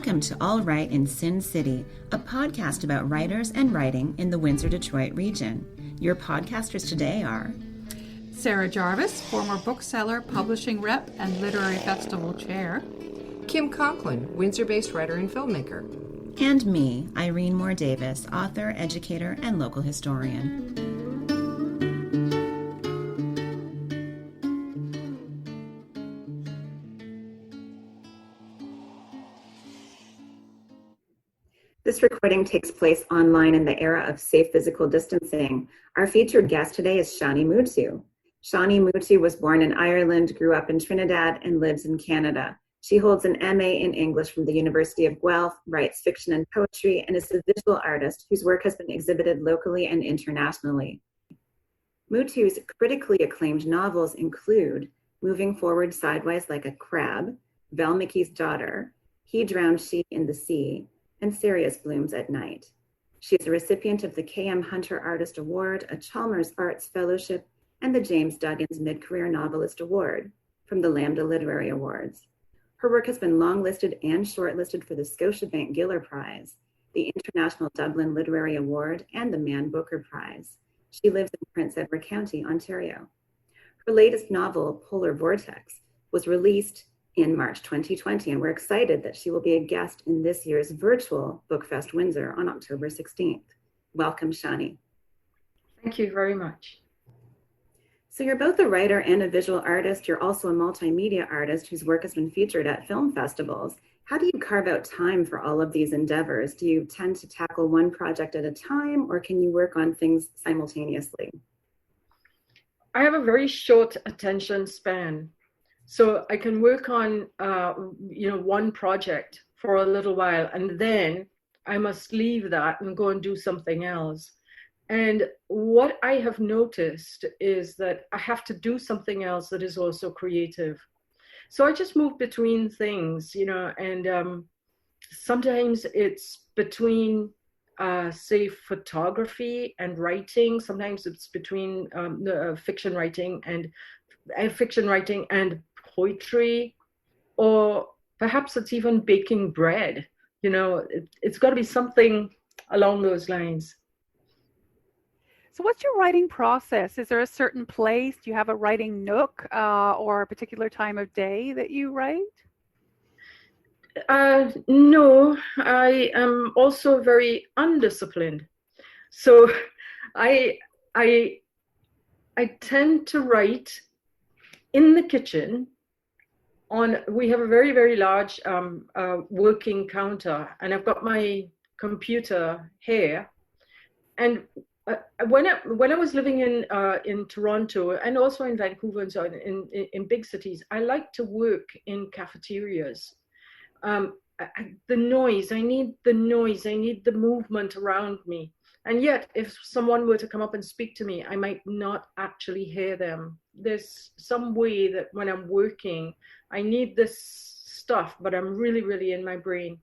Welcome to All Right in Sin City, a podcast about writers and writing in the Windsor-Detroit region. Your podcasters today are Sarah Jarvis, former bookseller, publishing rep, and literary festival chair. Kim Conklin, Windsor-based writer and filmmaker. and me, Irene Moore Davis, author, educator, and local historian. This recording takes place online in the era of safe physical distancing. Our featured guest today is Shani Mootoo. Shani Mootoo was born in Ireland, grew up in Trinidad, and lives in Canada. She holds an MA in English from the University of Guelph, writes fiction and poetry, and is a visual artist whose work has been exhibited locally and internationally. Mootoo's critically acclaimed novels include Moving Forward Sideways Like a Crab, Valmiki's Daughter, He Drowned She in the Sea, and Cereus Blooms at Night. She is a recipient of the K.M. Hunter Artist Award, a Chalmers Arts Fellowship, and the James Duggins Mid-Career Novelist Award from the Lambda Literary Awards. Her work has been longlisted and shortlisted for the Scotiabank Giller Prize, the International DUBLIN Literary Award, and the Man Booker Prize. She lives in Prince Edward County, Ontario. Her latest novel, Polar Vortex, was released in March 2020, and we're excited that she will be a guest in this year's virtual BookFest Windsor on October 16th. Welcome, Shani. Thank you very much. So you're both a writer and a visual artist. You're also a multimedia artist whose work has been featured at film festivals. How do you carve out time for all of these endeavors? Do you tend to tackle one project at a time, or can you work on things simultaneously? I have a very short attention span. So I can work on, one project for a little while, and then I must leave that and go and do something else. And what I have noticed is that I have to do something else that is also creative. So I just move between things, and sometimes it's between, say, photography and writing. Sometimes it's between fiction writing and poetry, or perhaps it's even baking bread. It's got to be something along those lines. So what's your writing process? Is there a certain place? Do you have a writing nook or a particular time of day that you write? No, I am also very undisciplined. So I tend to write in the kitchen. We have a very, very large working counter, and I've got my computer here. And when I was living in Toronto and also in Vancouver and so on, in big cities, I like to work in cafeterias. The noise, I need the movement around me. And yet, if someone were to come up and speak to me, I might not actually hear them. There's some way that when I'm working, I need this stuff, but I'm really, really in my brain.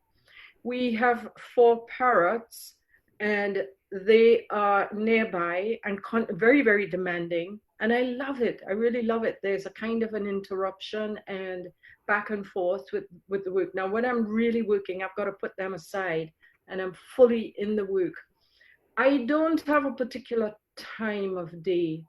We have 4 parrots, and they are nearby and very, very demanding. And I love it. I really love it. There's a kind of an interruption and back and forth with the work. Now, when I'm really working, I've got to put them aside, and I'm fully in the work. I don't have a particular time of day.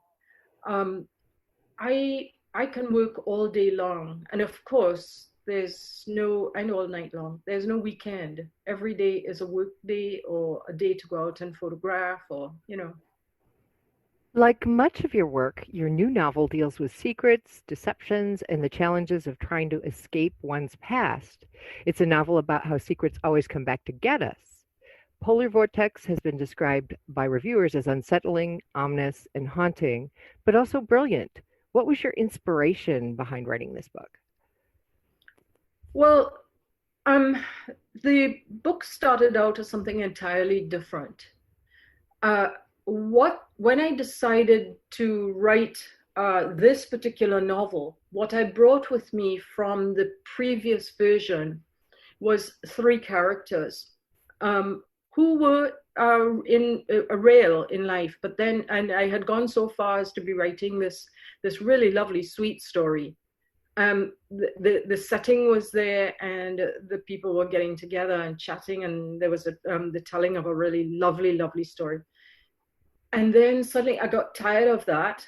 I can work all day long. And of course, and all night long. There's no weekend. Every day is a work day or a day to go out and photograph Like much of your work, your new novel deals with secrets, deceptions, and the challenges of trying to escape one's past. It's a novel about how secrets always come back to get us. Polar Vortex has been described by reviewers as unsettling, ominous, and haunting, but also brilliant. What was your inspiration behind writing this book? Well, the book started out as something entirely different. When I decided to write this particular novel, what I brought with me from the previous version was 3 characters. Who were in a rail in life, and I had gone so far as to be writing this really lovely, sweet story. The setting was there, and the people were getting together and chatting, and there was the telling of a really lovely story. And then suddenly I got tired of that,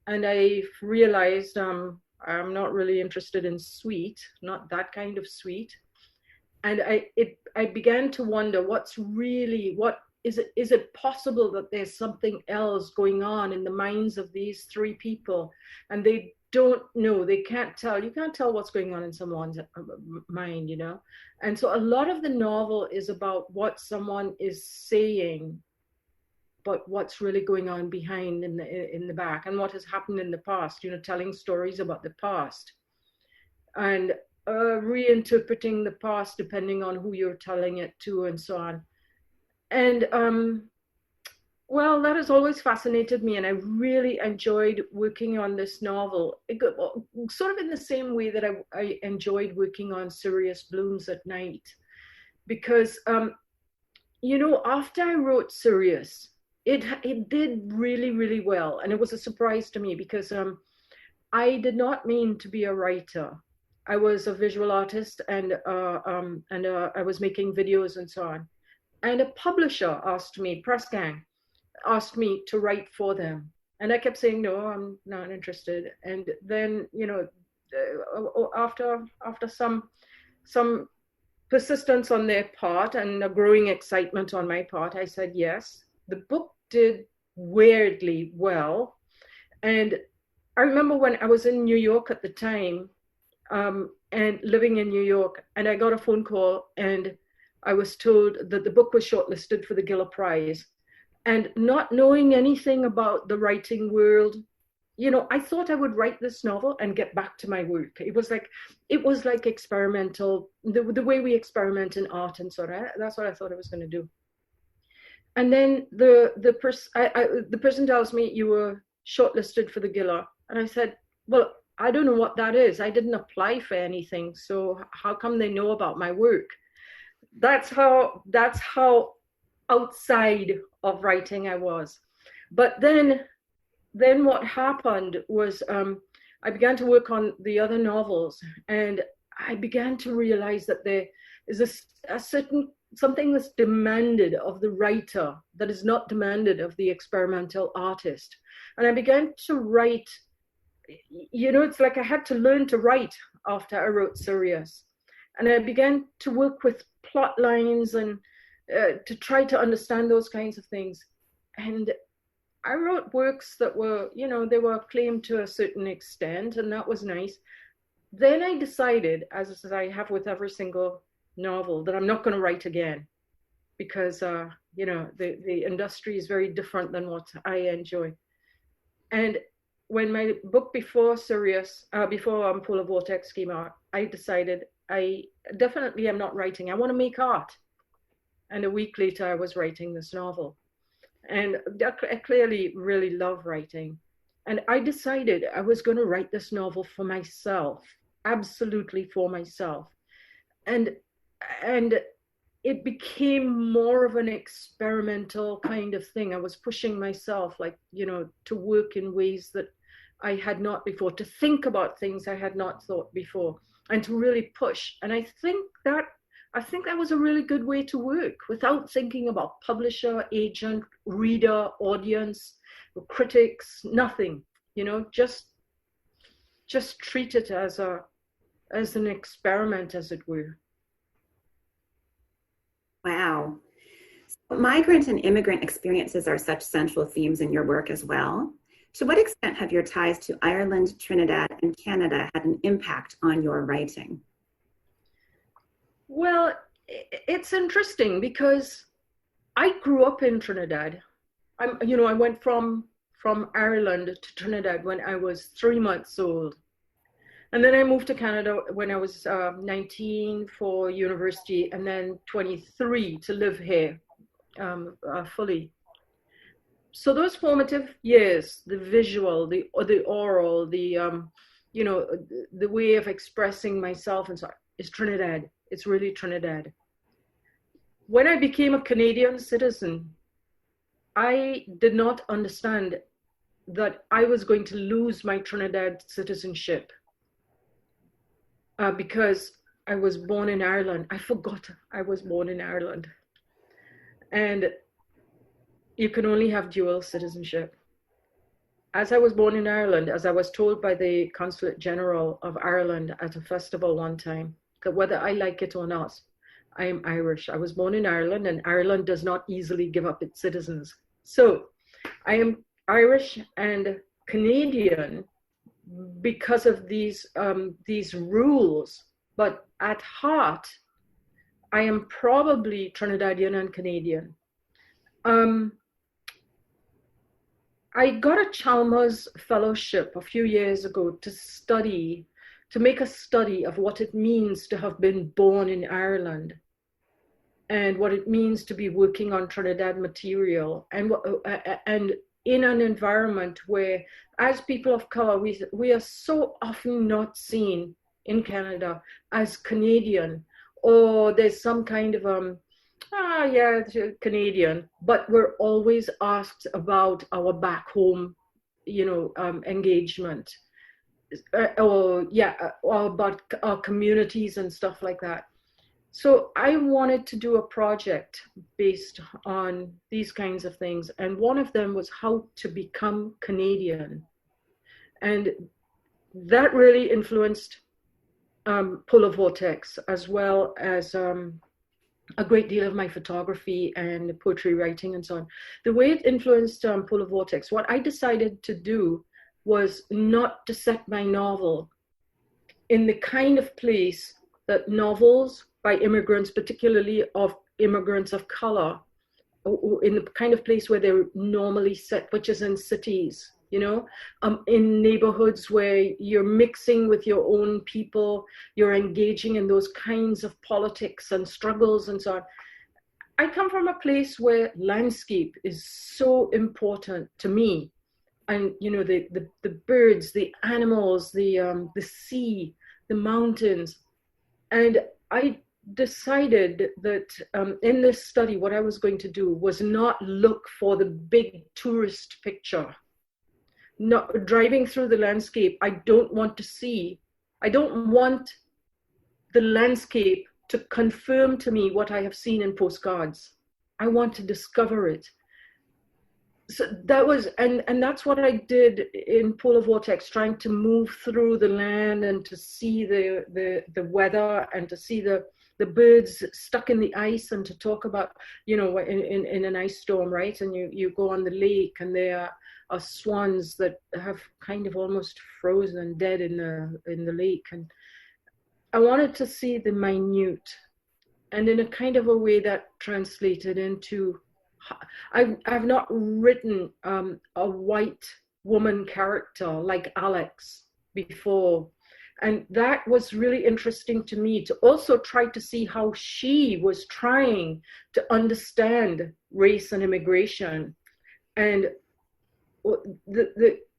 and I realized I'm not really interested in sweet, not that kind of sweet. And I began to wonder, is it possible that there's something else going on in the minds of these three people, and they don't know, they can't tell. You can't tell what's going on in someone's mind, you know. And so a lot of the novel is about what someone is saying, but what's really going on behind in the back, and what has happened in the past, you know, telling stories about the past, and reinterpreting the past depending on who you're telling it to, and so on. And well, that has always fascinated me, and I really enjoyed working on this novel. Sort of in the same way that I enjoyed working on Cereus Blooms at night, because you know, after I wrote Cereus, it did really well, and it was a surprise to me, because I did not mean to be a writer. I was a visual artist, and I was making videos and so on. And a publisher asked me, Press Gang, asked me to write for them. And I kept saying, no, I'm not interested. And then, you know, after some persistence on their part and a growing excitement on my part, I said yes. The book did weirdly well. And I remember when I was in New York at the time, and living in New York, and I got a phone call, and I was told that the book was shortlisted for the Giller Prize. And not knowing anything about the writing world, you know, I thought I would write this novel and get back to my work. It was like experimental, the way we experiment in art and sort of. That's what I thought I was going to do. And then the person tells me, you were shortlisted for the Giller, and I said, well, I don't know what that is. I didn't apply for anything, so how come they know about my work? That's how outside of writing I was. But then what happened was I began to work on the other novels, and I began to realize that there is a certain something that's demanded of the writer that is not demanded of the experimental artist. And I began to write, you know, it's like I had to learn to write after I wrote Cereus. And I began to work with plot lines and to try to understand those kinds of things. And I wrote works that were, you know, they were acclaimed to a certain extent, and that was nice. Then I decided, as I have with every single novel, that I'm not going to write again, because, you know, the industry is very different than what I enjoy. And when my book before Cereus, before Polar Vortex came out, I decided I definitely am not writing. I want to make art. And a week later, I was writing this novel. And I clearly really love writing. And I decided I was going to write this novel for myself, absolutely for myself. And it became more of an experimental kind of thing. I was pushing myself, like, you know, to work in ways that I had not before, to think about things I had not thought before, and to really push. And I think that was a really good way to work, without thinking about publisher, agent, reader, audience, critics, nothing, you know, just treat it as an experiment, as it were. Wow. So migrant and immigrant experiences are such central themes in your work as well. To what extent have your ties to Ireland, Trinidad, and Canada had an impact on your writing? Well, it's interesting, because I grew up in Trinidad. I went from Ireland to Trinidad when I was 3 months old. And then I moved to Canada when I was 19 for university, and then 23 to live here fully. So those formative years, the visual, the oral, the way of expressing myself and so on, is Trinidad. It's really Trinidad. When I became a Canadian citizen, I did not understand that I was going to lose my Trinidad citizenship. because I was born in Ireland. I forgot I was born in Ireland. And you can only have dual citizenship. As I was born in Ireland, as I was told by the Consulate General of Ireland at a festival one time, that whether I like it or not, I am Irish. I was born in Ireland, and Ireland does not easily give up its citizens. So I am Irish and Canadian because of these rules, but at heart, I am probably Trinidadian and Canadian. I got a Chalmers Fellowship a few years ago to make a study of what it means to have been born in Ireland and what it means to be working on Trinidad material and in an environment where, as people of color, we are so often not seen in Canada as Canadian, or there's some kind of Canadian, but we're always asked about our back home, engagement, or about our communities and stuff like that. So I wanted to do a project based on these kinds of things, and one of them was how to become Canadian, and that really influenced Polar Vortex, as well as a great deal of my photography and poetry writing and so on. The way it influenced Polar Vortex, what I decided to do was not to set my novel in the kind of place that novels by immigrants, particularly of immigrants of color, in the kind of place where they're normally set, which is in cities, in neighborhoods where you're mixing with your own people, you're engaging in those kinds of politics and struggles and so on. I come from a place where landscape is so important to me. And, the birds, the animals, the sea, the mountains. And I decided that in this study, what I was going to do was not look for the big tourist picture. Not driving through the landscape, I don't want the landscape to confirm to me what I have seen in postcards. I want to discover it. So that was, and that's what I did in Polar Vortex, trying to move through the land and to see the weather and to see the birds stuck in the ice, and to talk about, in an ice storm, right? And you go on the lake, and there are swans that have kind of almost frozen dead in the lake. And I wanted to see the minute, and in a kind of a way that translated into, I've not written a white woman character like Alex before. And that was really interesting to me, to also try to see how she was trying to understand race and immigration, and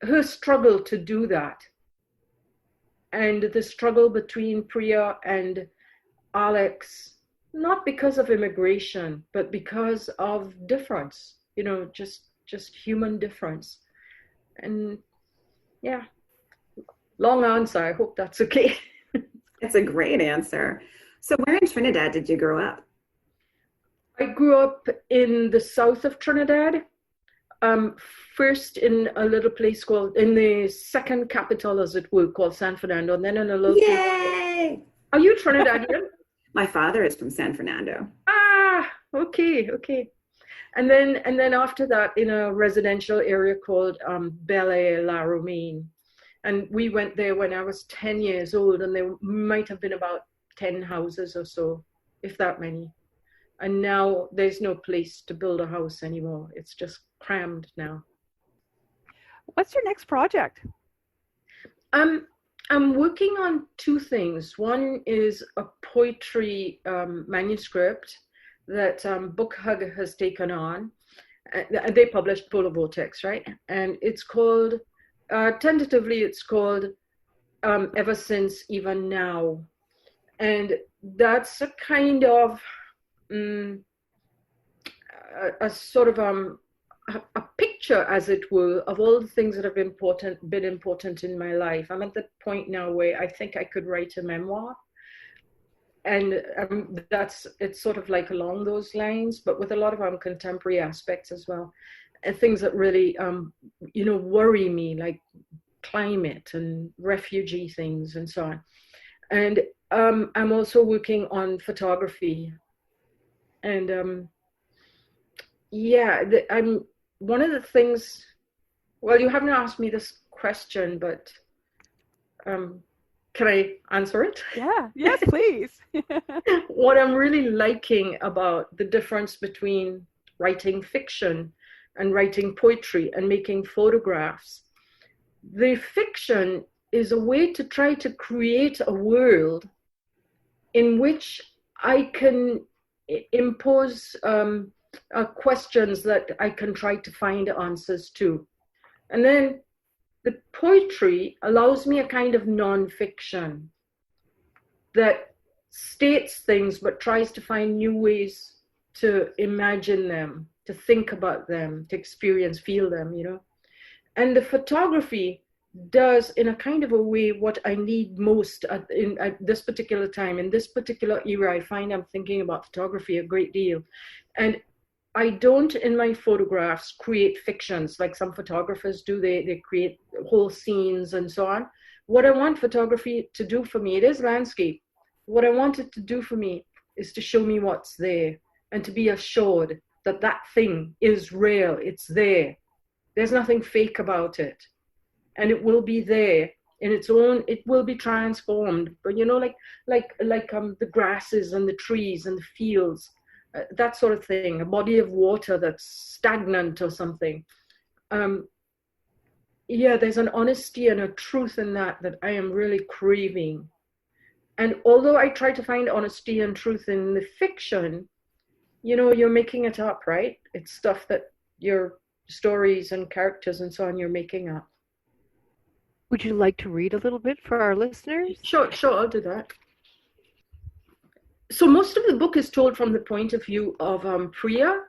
her struggle to do that, and the struggle between Priya and Alex, not because of immigration, but because of difference, just human difference. And yeah, long answer. I hope that's okay. It's a great answer. So where in Trinidad did you grow up? I grew up in the south of Trinidad. First in a little place in the second capital, as it were, called San Fernando, and then in a little Yay! Are you Trinidadian? My father is from San Fernando. Ah, okay. And then after that, in a residential area called Belle La Romaine. And we went there when I was 10 years old, and there might have been about 10 houses or so, if that many. And now there's no place to build a house anymore. It's just crammed now. What's your next project? I'm working on two things. One is a poetry manuscript that Book Hug has taken on. They published Polar Vortex, right? And it's called, tentatively, it's called Ever Since, Even Now. And that's a kind of a sort of a picture picture, as it were, of all the things that have been important in my life. I'm at the point now where I think I could write a memoir. And it's sort of like along those lines, but with a lot of contemporary aspects as well. And things that really, worry me, like climate and refugee things and so on. And I'm also working on photography. And I'm one of the things, well, you haven't asked me this question, but can I answer it? Yeah, yes, please. What I'm really liking about the difference between writing fiction and writing poetry and making photographs, the fiction is a way to try to create a world in which I can impose questions that I can try to find answers to. And then the poetry allows me a kind of non-fiction that states things but tries to find new ways to imagine them, to think about them, to experience, feel them, And the photography does, in a kind of a way, what I need most at this particular time. In this particular era, I find I'm thinking about photography a great deal. And I don't, in my photographs, create fictions like some photographers do. They create whole scenes and so on. What I want photography to do for me, it is landscape. What I want it to do for me is to show me what's there and to be assured that that thing is real. It's there. There's nothing fake about it. And it will be there in its own, it will be transformed. But like the grasses and the trees and the fields, that sort of thing, a body of water that's stagnant or something. There's an honesty and a truth in that I am really craving. And although I try to find honesty and truth in the fiction, you're making it up, right? It's stuff that your stories and characters and so on, you're making up. Would you like to read a little bit for our listeners? Sure, I'll do that. So most of the book is told from the point of view of Priya.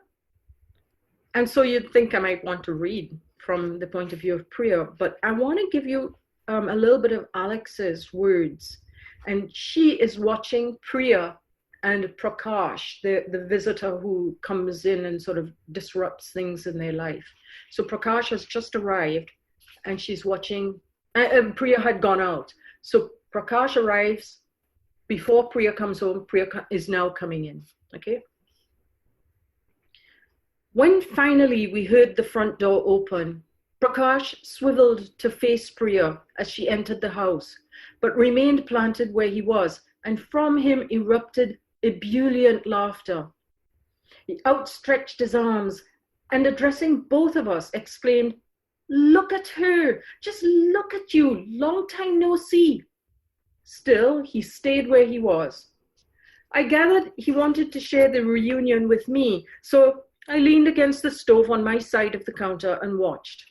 And so you'd think I might want to read from the point of view of Priya, but I want to give you a little bit of Alex's words. And she is watching Priya and Prakash, the visitor who comes in and sort of disrupts things in their life. So Prakash has just arrived and she's watching, Priya had gone out. So Prakash arrives before Priya comes home. Priya is now coming in, okay? When finally we heard the front door open, Prakash swiveled to face Priya as she entered the house, but remained planted where he was, and from him erupted ebullient laughter. He outstretched his arms and, addressing both of us, exclaimed, "Look at her! Just look at you! Long time no see!" Still, he stayed where he was. I gathered he wanted to share the reunion with me, so I leaned against the stove on my side of the counter and watched.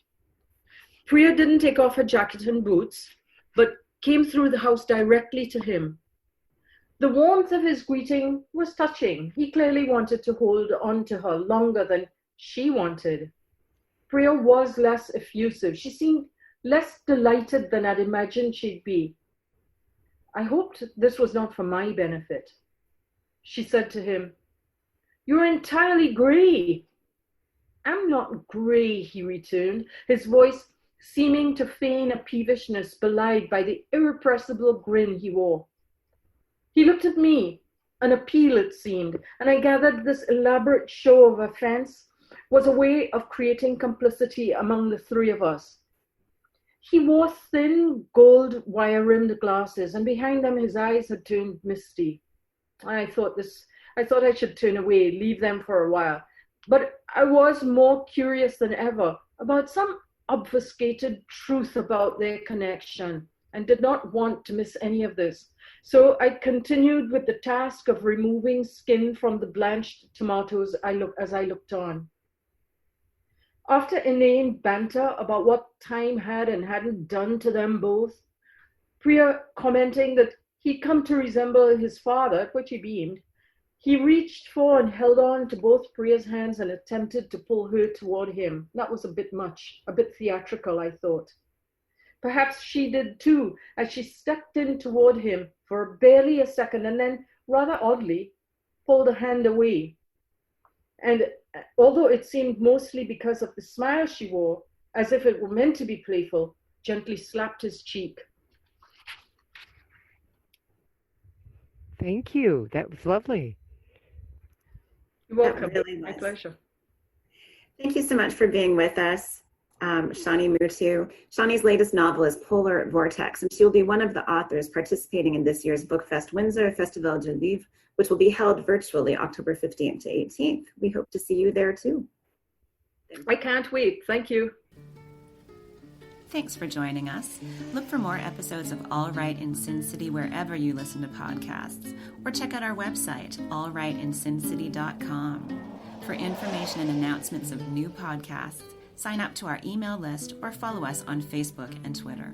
Priya didn't take off her jacket and boots, but came through the house directly to him. The warmth of his greeting was touching. He clearly wanted to hold on to her longer than she wanted. Priya was less effusive. She seemed less delighted than I'd imagined she'd be. I hoped this was not for my benefit. She said to him, "You're entirely grey." "I'm not grey," he returned, his voice seeming to feign a peevishness belied by the irrepressible grin he wore. He looked at me, an appeal it seemed, and I gathered this elaborate show of offense was a way of creating complicity among the three of us. He wore thin, gold wire-rimmed glasses, and behind them his eyes had turned misty. I thought I should turn away, leave them for a while, but I was more curious than ever about some obfuscated truth about their connection, and did not want to miss any of this. So I continued with the task of removing skin from the blanched tomatoes as I looked on. After inane banter about what time had and hadn't done to them both, Priya commenting that he'd come to resemble his father, at which he beamed, He reached for and held on to both Priya's hands and attempted to pull her toward him. That was a bit much, a bit theatrical, I thought. Perhaps she did too, as she stepped in toward him for barely a second and then, rather oddly, pulled a hand away. And although it seemed mostly because of the smile she wore, as if it were meant to be playful, gently slapped his cheek. Thank you. That was lovely. You're welcome. That really My was. pleasure. Thank you so much for being with us, Shani Mootoo. Shani's latest novel is Polar Vortex, and she will be one of the authors participating in this year's BookFest Windsor Festival du Livre, which will be held virtually October 15th to 18th. We hope to see you there too. I can't wait. Thank you. Thanks for joining us. Look for more episodes of All Right in Sin City wherever you listen to podcasts, or check out our website, allrightinsincity.com. For information and announcements of new podcasts, sign up to our email list or follow us on Facebook and Twitter.